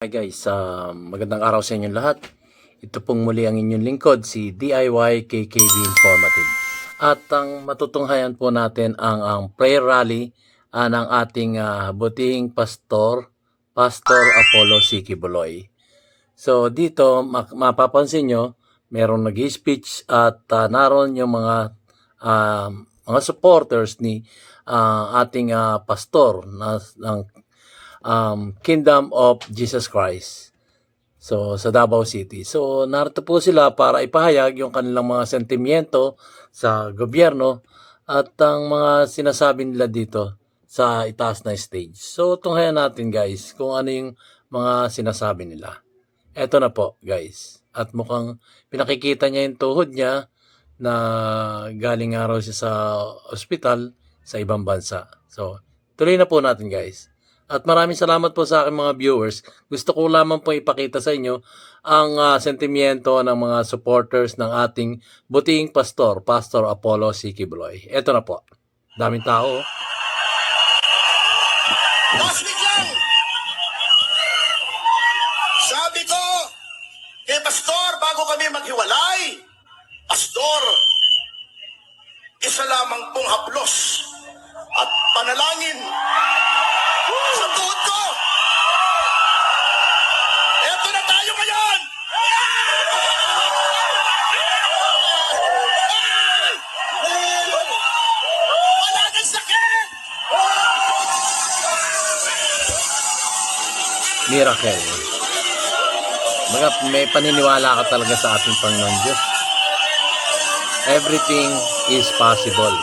Hi guys, magandang araw sa inyong lahat. Ito pong muli ang inyong lingkod, si DIY KKB Informative. At ang matutunghayan po natin ang prayer rally ng ating butihing Pastor Apollo Siki Buloy. So dito, mapapansin nyo, merong nag-speech at naroon yung mga supporters ni ating pastor ng Kingdom of Jesus Christ. So, sa Davao City. So, narito po sila para ipahayag yung kanilang mga sentimiento sa gobyerno at ang mga sinasabi nila dito sa itaas na stage. So, tunghayan natin guys kung ano yung mga sinasabi nila. Eto na po guys. At mukhang pinakikita niya yung tuhod niya na galing nga raw siya sa ospital sa ibang bansa. So, tuloy na po natin guys. At maraming salamat po sa aking mga viewers. Gusto ko lamang po ipakita sa inyo ang sentimiento ng mga supporters ng ating butihing pastor, Pastor Apollo Siki Buloy. Ito na po. Daming tao. Last week lang, sabi ko kay Pastor bago kami maghiwalay, Pastor, isa lamang pong haplos at panalangin sa tuhod ko. Eto na tayo ngayon! Wala nang sakit! Miracle. May paniniwala ka talaga sa ating Panginoon Diyos. Everything is possible.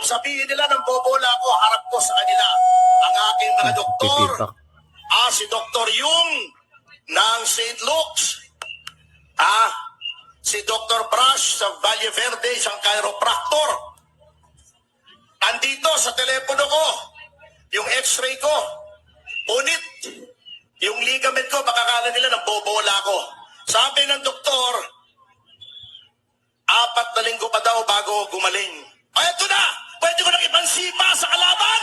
Sabihin nila ng bobola ko, harap ko sa kanila ang aking mga doktor. Pipitak. Si Dr. Yung ng St. Luke's. Si Dr. Brash sa Valle Verde, isang chiropractor. Andito sa telepono ko, yung x-ray ko, punit. Yung ligament ko, makakala nila ng bobola ko. Sabi ng doktor, 4 na linggo pa daw bago gumaling. Ay, ito na! Pwede ko nang ipansipa sa kalaban!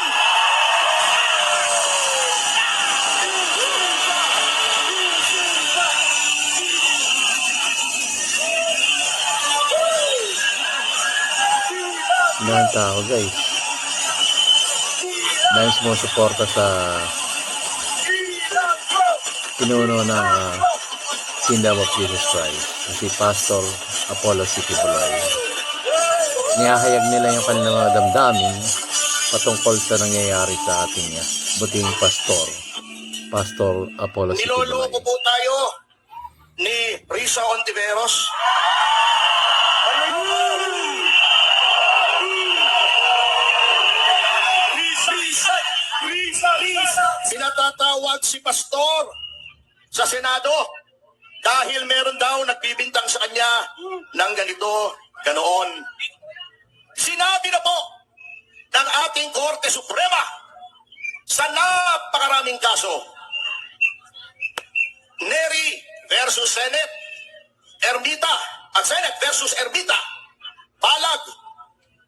Mga tao guys. Dahil sumusuporta sa pinuno ng Kingdom of Jesus Christ, si Pastor Apollo Siki Buloy. Nihahayag nila yung kanilang mga damdamin patungkol sa nangyayari sa ating buting Pastor Apollo Siki Buloy. Niloloko po tayo ni Risa Ontiveros. Pinatatawag si Pastor sa Senado dahil meron daw nagbibintang sa kanya ng ganito, ganoon. Sinabi na po ng ating Korte Suprema sa napakaraming kaso, Neri versus Senate, Ermita, Senate versus Ermita, Palag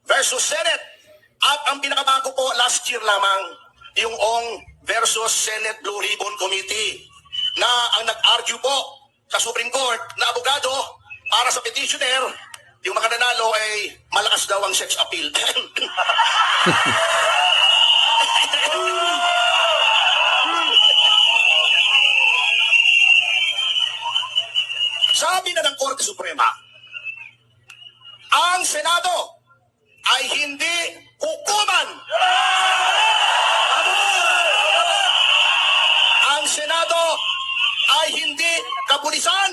versus Senate, at ang pinakabago po last year lamang, yung Ong versus Senate Blue Ribbon Committee, na ang nag-argue po sa Supreme Court na abogado para sa petitioner, yung makananalo ay malakas daw ang sex appeal. Sabi na ng Korte Suprema, ang Senado ay hindi hukuman. Ang Senado ay hindi kapulisan.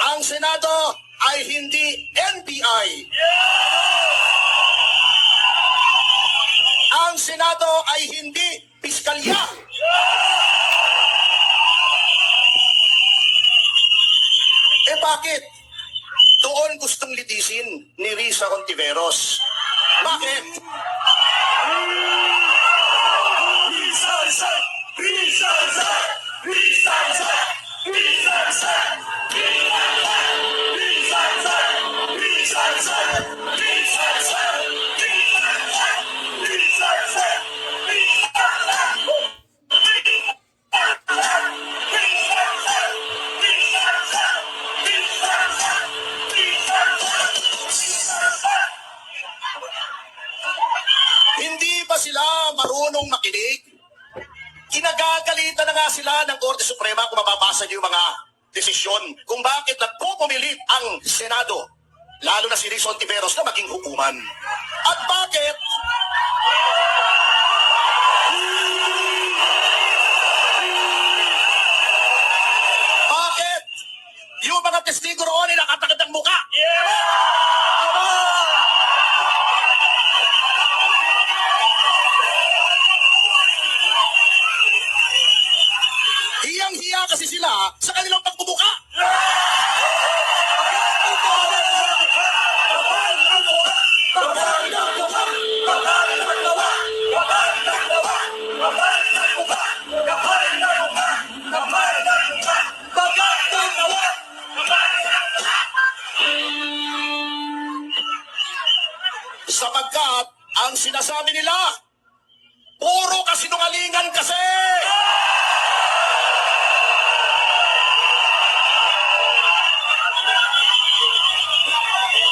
Ang Senado ay hindi NBI. Ang Senado ay hindi piskalya. Bakit? Doon gustong litisin ni Risa Ontiveros. Bakit? Hindi ba sila marunong makinig? Kinagagalitan na nga sila ng Korte Suprema kung mababasa niyo yung mga desisyon kung bakit nagpupumilit ang Senado, lalo na si Riz Hontiveros na maging hukuman. At bakit? Bakit? Yung mga testigo roon ay nakatakad ang muka. Hiyang-hiya kasi sila sa kanilang pagbubuka. Sapagkat ang sinasabi nila, puro kasinungalingan kasi.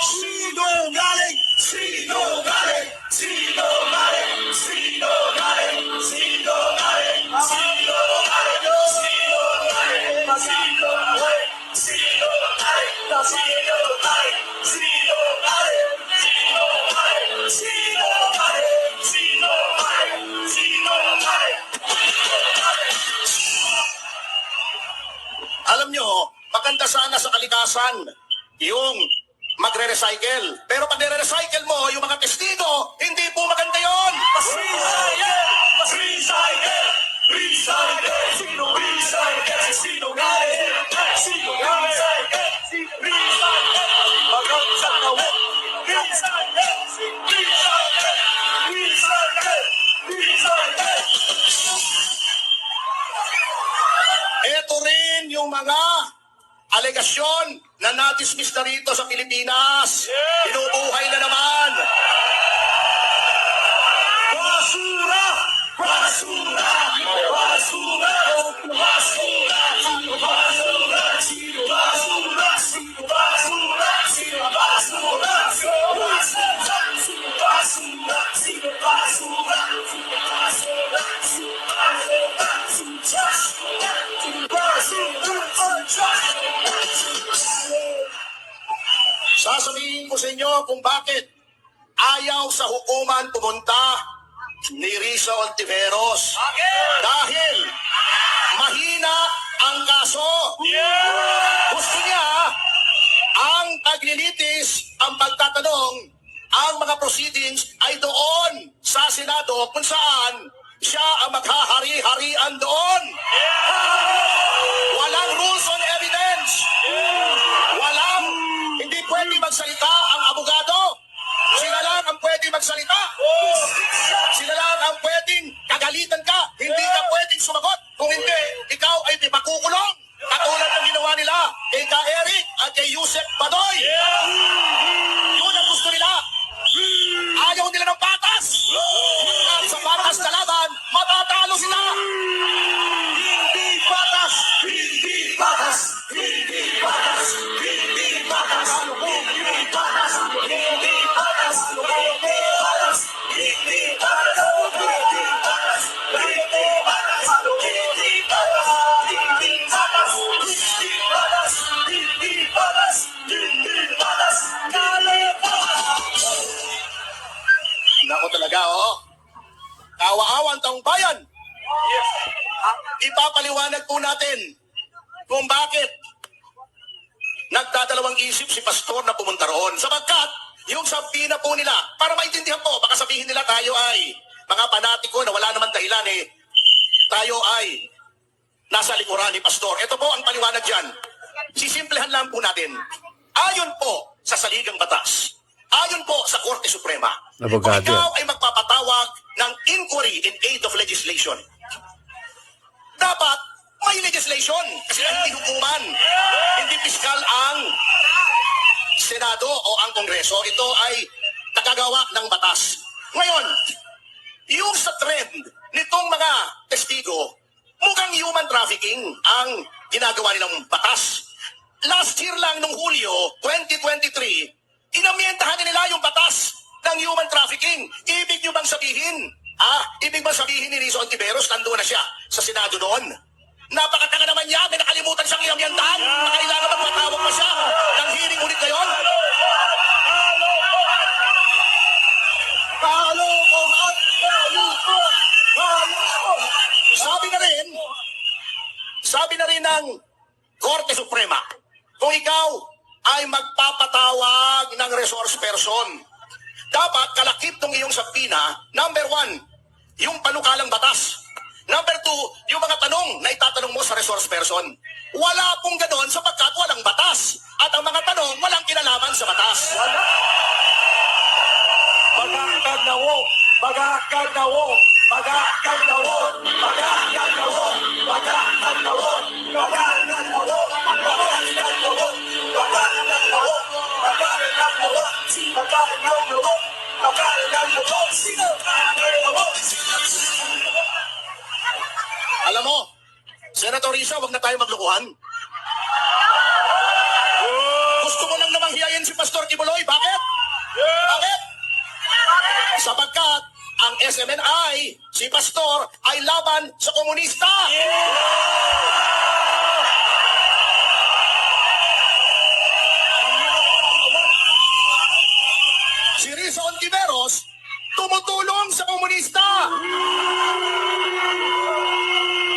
Sinungaling! Sinungaling! Sinungaling! Sinungaling! Sinungaling! Sinungaling! Sinungaling! Sinungaling! Sinungaling! Sinungaling! Sinungaling! Sinungaling! Sinungaling! Sinungaling! Sinungaling! Alam nyo, maganda sana sa kalikasan yung magre-recycle. Pero pag nire-recycle mo, yung mga testigo, hindi po maganda yun. Recycle! Recycle! Recycle! Sino recycle? Sino galing? Sino recycle? Recycle! Magansang tawid! Recycle! Recycle! Recycle! Recycle! Ito rin yung mga alegasyon na na-dismiss na rito sa Pilipinas. Binubuhay na naman. Basura! Basura! Basura! Basura! Basura! Sino basura? Sino basura? Sino basura? Sino basura? Sino basura? Sino basura? Sino basura? Sino basura? Sino basura? Sasabihin ko sa inyo kung bakit ayaw sa hukuman pumunta ni Riz Hontiveros. Dahil mahina ang kaso. Gusto niya ang paglilitis, ang pagtatanong, ang mga proceedings ay doon sa Senado kung saan siya ang maghahari-harian doon. Walang rules on evidence. Walang, hindi pwede magsalita ang abogado. Sila lang ang pwede magsalita. Sila lang ang pwedeng kagalitan ka. Hindi ka pwedeng sumagot. Kung hindi, ikaw ay makukulong. Katulad ng ginawa nila kay Ka Eric at kay Yusek Badoy. Yun ang gusto nila. Ayaw nila ng patas. At sa patas na laban, matatalo sila. Hindi patas. Hindi patas. Hindi patas. Hindi patas. Hindi patas. Hindi patas. Hindi patas. Hindi patas. Hindi patas. Hindi patas. Hindi patas. Hindi patas. Hindi patas. Hindi patas. Hindi patas. Nako talaga, oh. Kawa-awan taong bayan. Ipapaliwanag po natin kung bakit nagdadalawang isip si pastor na pumunta roon. Sapagkat yung sabi na po nila, para maintindihan po, baka sabihin nila tayo ay mga panatiko na wala naman dahilan tayo ay nasa likuran ni pastor. Ito po ang paliwanag dyan. Sisimplehan lang po natin. Ayon po sa saligang batas, ayon po sa Korte Suprema, Abogado. kung ikaw ay magpapatawag ng inquiry in aid of legislation, dapat may legislation. Kasi hindi hukuman Kongreso. Ito ay nakagawa ng batas. Ngayon, yung sa trend nitong mga testigo, mukhang human trafficking ang ginagawa nilang batas. Last year lang, nung Hulyo 2023, inamyentahan nila yung batas ng human trafficking. Ibig nyo bang sabihin, ibig bang sabihin ni Rizzo Ontiveros, nandoon na siya sa Senado noon? Napakatanga naman niya, may nakalimutan siyang inamyentahan. Kailangan ba matawag pa siya ng hearing ulit ngayon? Sabi na rin ng Korte Suprema, kung ikaw ay magpapatawag ng resource person, dapat kalakip ng iyong sapina, number 1, yung panukalang batas. Number 2, yung mga tanong na itatanong mo sa resource person. Wala pong ganon sapagkat walang batas. At ang mga tanong, walang kinalaman sa batas. Magkakagnawo, magkakagnawo, magkakagnawo, magkakagnawo, magkakagnawo, magkakagnawo, magkakagnawo, magkakagnawo, magkakagnawo, magkakagnawo, magkakagnawo, Alam mo, Senator Risa, wag na tayo maglukuhan. Gusto mo lang namang hiyayin si Pastor Kibuloy. Bakit? Bakit? Sapagkat ang SMNI, si Pastor, ay laban sa komunista. Si Rizzo Ontiveros, tumutulong sa komunista.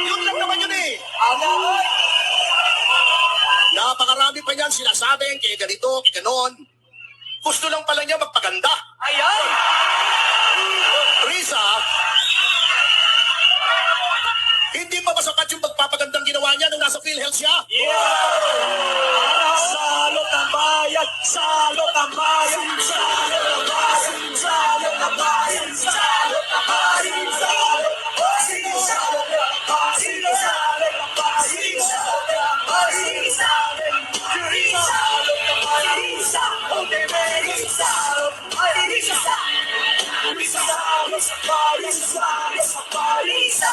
Yun lang naman yun eh. Napakarami pa niyan sinasabing kaya ganito, kaya ganon. Gusto lang pala niya magpaganda. Ayan! Risa, hindi pa masapat yung magpapagandang ginawa niya nung nasa PhilHealth siya. Salot ang bayan! Salot ang bayan! Salot ang bayan! Salot ang bayan! Salot ang bayan! Salot! Sino salot ang bayan? Sino salot ang bayan? Sino salot ang bayan? Sino salot ang bayan? Salot ang bayan! Risa! Ontiveros! Salot! Risa! Risa! Risa! Risa!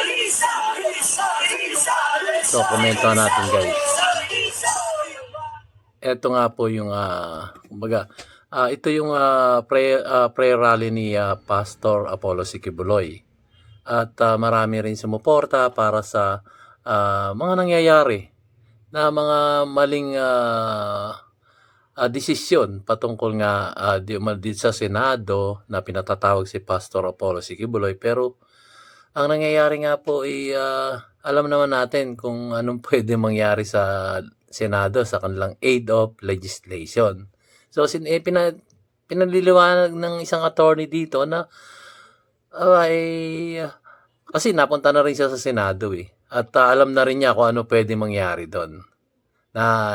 Risa! Risa! Risa! So, komento natin guys. Ito nga po yung, kumbaga, ito yung prayer rally ni Pastor Apollo C. Kibuloy. At marami rin sumuporta para sa mga nangyayari na mga maling desisyon patungkol nga dito sa Senado na pinatatawag si Pastor Apollo C. Kibuloy. Pero ang nangyayari nga po ay alam naman natin kung anong pwede mangyari sa Senado sa kanilang aid of legislation. So pinaliliwanag ng isang attorney dito na kasi napunta na rin siya sa Senado at alam na rin niya kung ano pwede mangyari doon. Na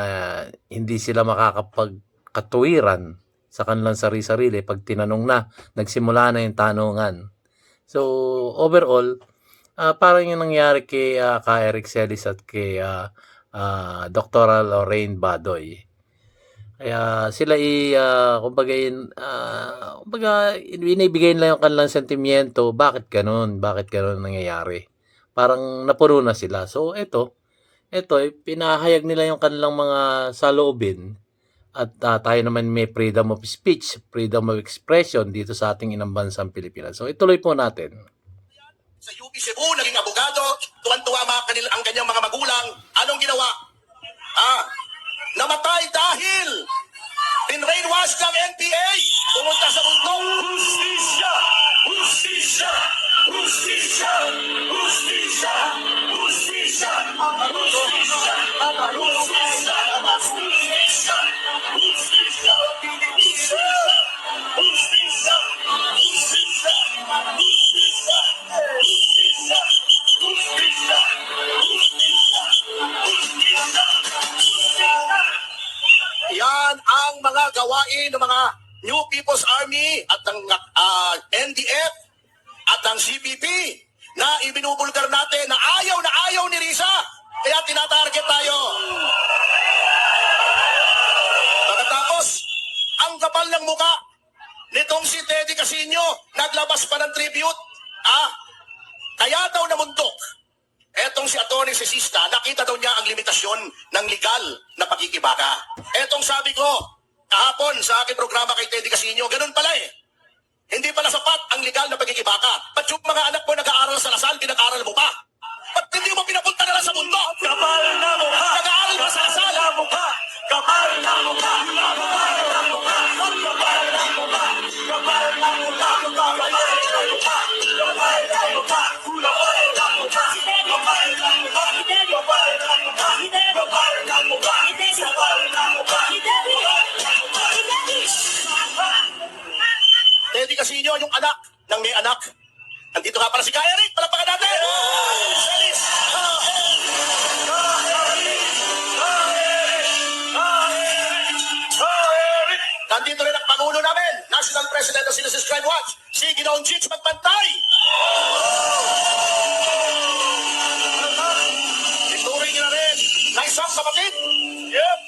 hindi sila makakapagkatuwiran sa kanilang sarili-sarili pag tinanong na, nagsimula na yung tanungan. So, overall, parang yung nangyari kay Eric Celis at kay Dr. Lorraine Badoy. Kaya sila kumbaga inibigay nila yung kanilang sentimiento, bakit ganun nangyayari. Parang napuno na sila. So, ito pinahayag nila yung kanilang mga saloobin at tayo naman may freedom of speech, freedom of expression dito sa ating inang bansang Pilipinas. So ituloy po natin. Sa UP Cebu, naging abogado, tuwan-tuwa ang kanyang mga magulang. Anong ginawa? Namatay dahil pinrainwash ng NPA. Pumunta sa bundok. Justisya! Justisya! Justisya! Justisya! Justisya! Justisya! Justisya! Justisya! Justisya! Justisya! Justisya! Justisya! Justisya! Justisya! Justisya! Justisya! Yan ang mga gawain ng mga New People's Army at ng NDF at ng CPP na ibinubulgar natin na ayaw ni Risa. Kaya tinatarget tayo. Pagkatapos, Casino, naglabas pa ng tribute. Kaya daw namundok. Etong si Atty. Sisista, nakita daw niya ang limitasyon ng legal na pagkikibaka. Etong sabi ko, kahapon sa aking programa kay Teddy Casino, ganun pala eh. Hindi pala sapat ang legal na pagkikibaka. Ba't yung mga anak mo nag-aaral sa Lasal, pinag-aaral mo pa? Ba't hindi mo pinapunta na lang sa mundo? Kapal na mukha. Nag-aaral ba sa Lasal? Kapal na mukha. Kapal na mukha. Kapal na mukha. Kapal na mukha. Kapal na mukha. Kapal na mukha. Kapal na mukha. Kapal na mukha. Kapal na mukha. Kapal na mukha. Kapal na mukha. Kapal na mukha. Teddy Casino, yung anak ng may anak. Nandito nga pala si Kaya Rick. Palapakan natin! Salis! Nandito rin ang Pangulo namin, National President ng Citizens Crime Watch, si Ginoong Chich Magpantay. Ituring niyo na rin na isang kapatid. Yep.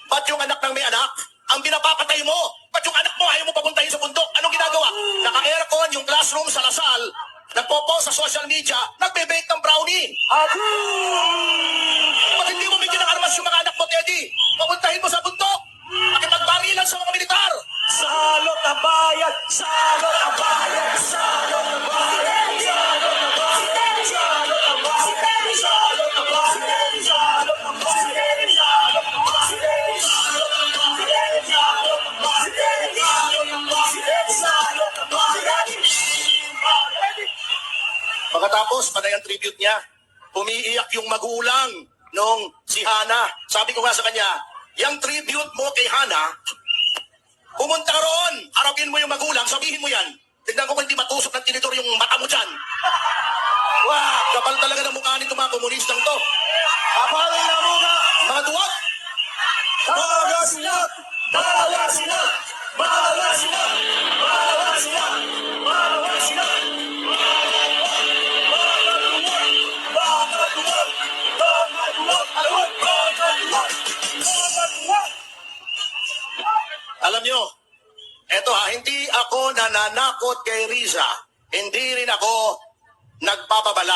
Ba't yung anak ng may anak, ang pinapapatay mo? Ba't yung anak mo ayaw mo papuntahin sa bundok? Anong ginagawa? Naka-aircon yung classroom sa Lasal, nagpo-post sa social media, nagbe-bake ng brownie. Ba't hindi mo bigyan ng armas yung mga anak mo, Teddy? Papuntahin mo sa bundok. Makipagbarilan sa mga militar. Salot na bayan! Salot na bayan! Salot na bayan! Salot na bayan! Salot na bayan! Salot na bayan! Salot na bayan! Salot na bayan! Salot na bayan! Salot na bayan! Salot na bayan! Pagkatapos, panay ang tribute niya, umiiyak yung magulang nung si Hana. Sabi ko nga sa kanya, yung tribute mo kay Hana, pumunta ka roon, harapin mo yung magulang, sabihin mo yan. Tignan ko kung hindi matusok ng tinitor yung mata mo dyan. Wow, kapal talaga ng mukha nito mga komunistang to. Kapal na mukha! Mga duwag, Bawa sila! Bawa sila! Bawa sila! Bawa sila! Bawa sila! alam nyo, eto hindi ako nananakot kay Riza. Hindi rin ako nagpapabala.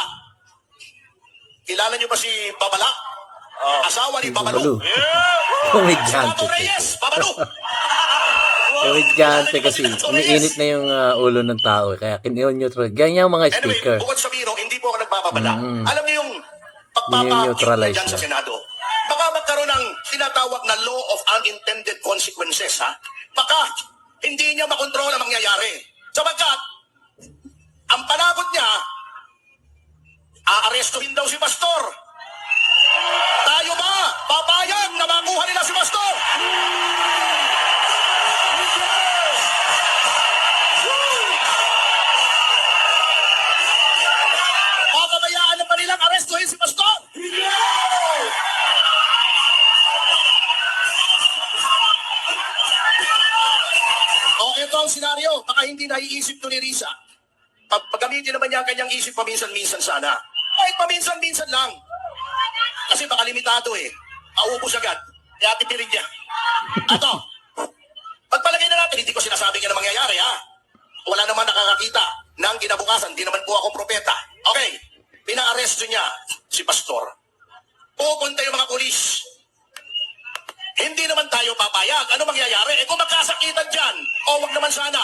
Kilala nyo ba si Babala? Asawa ni Babalu. Komedyante. Bato Reyes, Babalu. Komedyante kasi umiinit na yung ulo ng tao. Kaya kineo-neutral. Ganyan yung mga Anyway, speaker. bukod sa biro, hindi po ako nagpapabala. Alam niyo yung Nino-neutralize pagpapakita dyan sa na. Senado. Baka magkaroon ng tinatawag na law of unintended consequences, ha? Baka hindi niya makontrol ang mangyayari. Sapagkat, ang panagot niya, aarestuhin daw si Pastor. Tayo ba papayag na makuha nila si Pastor? Papabayaan na pa nilang arestuhin si Pastor? O ito ang senaryo, baka hindi naiisip to ni Risa. Paggamitin naman niya ang kanyang isip paminsan-minsan sana. Kahit paminsan-minsan lang. Kasi baka limitado eh. Maubos agad. Kaya tipirin niya. Ato, pagpalagay na natin, hindi ko sinasabing yan ang mangyayari ha. Wala naman nakakakita ng kinabukasan. Hindi naman po ako propeta. Okay, pina-arresto niya si Pastor. Pupunta yung mga pulis. Hindi naman tayo papayag. Ano mangyayari? Kung magkasakitan dyan, o wag naman sana,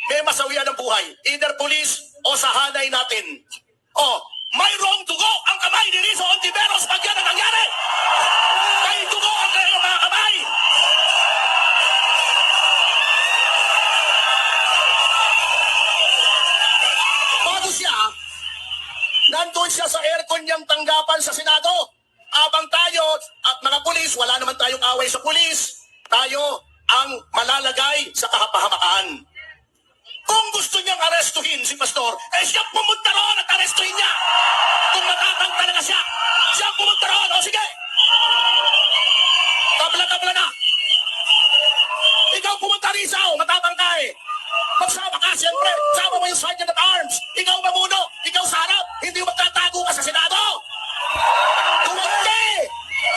may masawian ng buhay. Either police o sa hanay natin. O, may wrong dugo ang kamay ni Rizzo Ontiveros pag yan ang nangyari. May dugo ang kanyang mga kamay. Bago siya, nandun siya sa aircon niyang tanggapan sa Senado. Abang tayo at mga pulis, wala naman tayong away sa pulis. Tayo ang malalagay sa kahapahamakan. Kung gusto niyang arestuhin si Pastor, siya pumunta roon at arestuhin niya. Kung matapang talaga siya, siya pumunta roon. O sige, tabla-tabla na. Ikaw pumunta rin sa matapang ka eh. Magsama ka, siyempre. Sama mo yung sergeant at arms. Ikaw mamuno. Ikaw sa harap. Hindi mo magtatago ka sa Senado. Tuwag ka eh.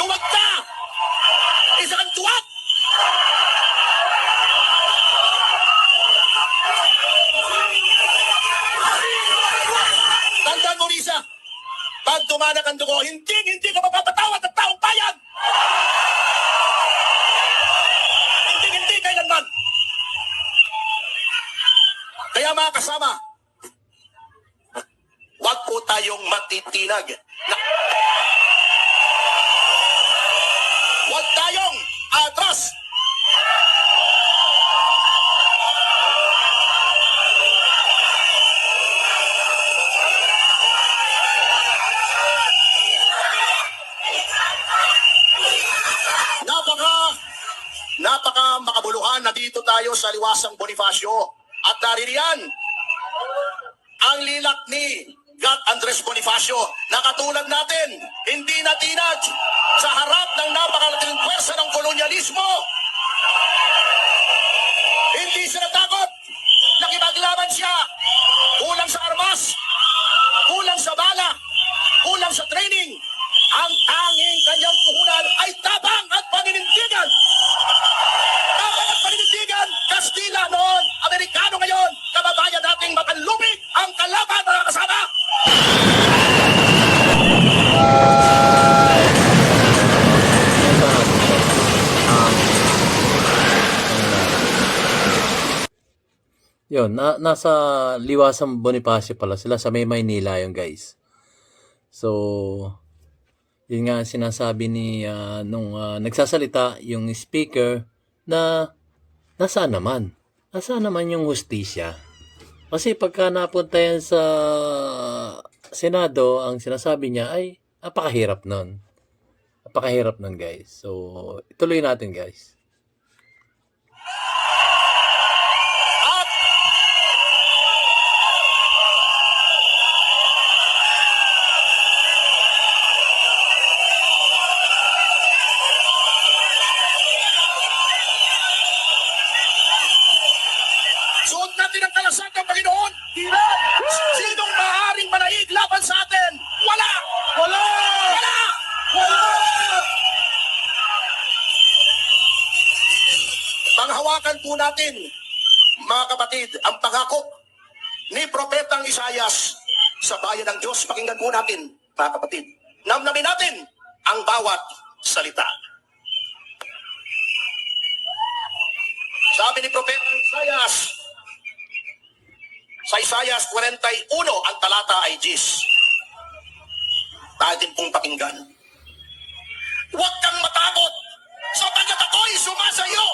Tuwag ka. Isa kang tuwag. dumanak ang dugo, hindi ka mapapatawad ng taong bayan! Hindi kailanman! Kaya mga kasama, huwag po tayong matitinag. Huwag tayong atras. Napaka makabuluhan na dito tayo sa Liwasang Bonifacio. At naririyan ang lilak ni God Andres Bonifacio na katulad natin, hindi natinag sa harap ng napakalaking pwersa ng kolonyalismo. Hindi siya natakot. Nakipaglaban siya. Kulang sa armas, kulang sa bala, kulang sa training. Ang tanging kanyang puhunan ay tabang at paninindigan. Tabang at paninindigan, Kastila noon, Amerikano ngayon, kababayan nating mapanlupig ang kalaban, mga kasama. Yun, nasa Liwasang Bonifacio pala sila, sa may Maynila yun guys. So, yun nga sinasabi ni nung nagsasalita yung speaker na nasaan naman yung hustisya. Kasi pagka napunta yan sa Senado, ang sinasabi niya ay napakahirap nun. Napakahirap nun guys. So, ituloy natin guys. Suot natin ang kalasag ng Panginoon. Sinong maaaring manaig laban sa atin? Wala! Wala! Wala! Wala! Panghawakan po natin, mga kapatid, ang pangako ni Propetang Isayas sa bayan ng Diyos. Pakinggan po natin, mga kapatid. Namnamin natin ang bawat salita. Sabi ni Propetang Isayas, sa Isayas 41, ang talata ay 10. Natin pong pakinggan. Huwag kang matakot, sapagkat ako'y sumasayo.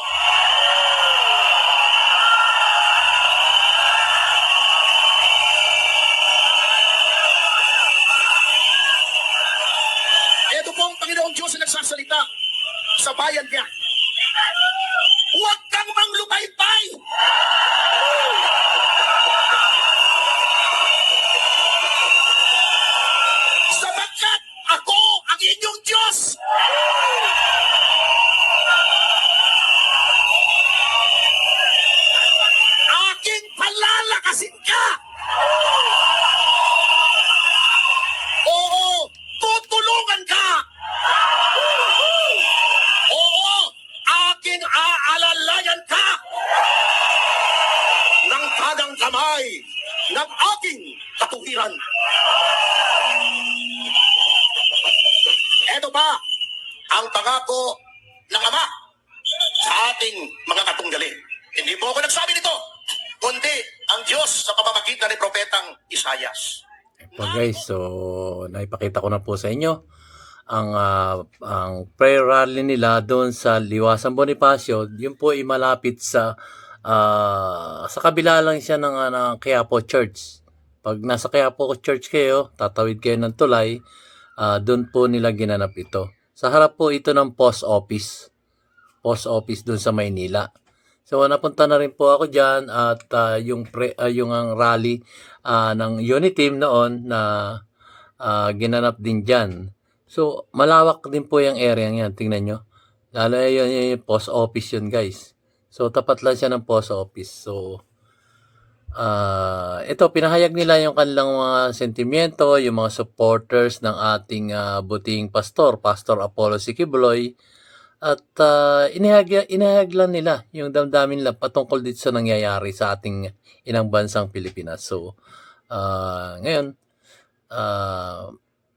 Ito po ang Panginoong Diyos na nagsasalita sa bayan niya. Huwag kang manglupaybay. Sapagkat ako ang inyong Diyos. Aking palalakasin ka. Oo, tutulungan ka. Oo, aking aalalayan ka. Ng tagang kamay ng aking katuwiran. Ito pa ang pangako ng Ama sa ating mga katunggali. Hindi po ako nagsabi nito, kundi ang Diyos sa pamamagitan ni Propetang Isayas. So guys, so naipakita ko na po sa inyo ang prayer rally nila doon sa Liwasang Bonifacio. Yun po ay malapit sa kabila lang siya ng Quiapo Church. Pag nasa Quiapo Church kayo, tatawid kayo ng tulay, doon po nila ginanap ito. Sa harap po ito ng post office doon sa Maynila. So napunta na rin po ako diyan at yung ang rally ng Uniteam noon na ginanap din diyan. So malawak din po yung area niyan, tingnan nyo. Lalo yung post office yun guys. So tapat lang siya ng post office. So ito pinahayag nila yung kanilang mga sentimiento, yung mga supporters ng ating buting Pastor Apollo Siquibloy. At inihayag lang nila yung damdamin nila patungkol dito sa nangyayari sa ating inang bansang Pilipinas. So, ngayon,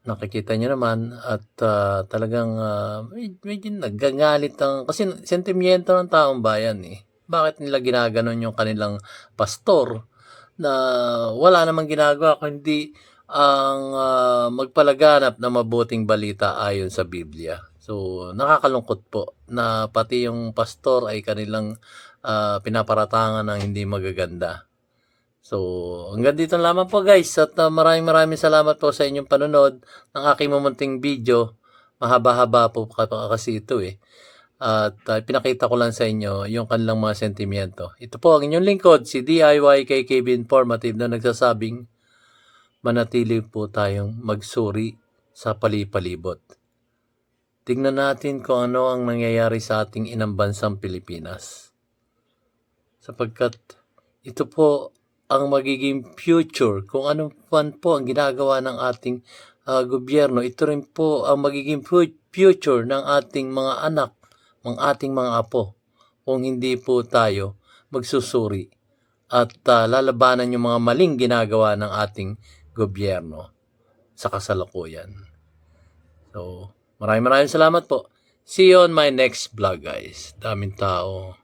nakikita nyo naman at talagang medyo nagagalit kasi sentimiento ng taong bayan eh. Bakit nila ginaganon yung kanilang pastor na wala namang ginagawa kundi ang magpalaganap na mabuting balita ayon sa Biblia. So, nakakalungkot po na pati yung pastor ay kanilang pinaparatangan ng hindi magaganda. So, hanggang dito lamang po guys at maraming salamat po sa inyong panonood ng aking mamunting video. Mahaba-haba po kasi ito eh. At pinakita ko lang sa inyo yung kanilang mga sentimiento. Ito po ang inyong lingkod, si DIY KKB Informative na nagsasabing manatili po tayong magsuri sa palipalibot. Tingnan natin kung ano ang nangyayari sa ating inang bansang Pilipinas. Sapagkat ito po ang magiging future, kung ano man po ang ginagawa ng ating gobyerno, ito rin po ang magiging future ng ating mga anak, ng ating mga apo, kung hindi po tayo magsusuri at lalabanan yung mga maling ginagawa ng ating gobyerno sa kasalukuyan. So, maraming salamat po. See you on my next vlog guys. Daming tao.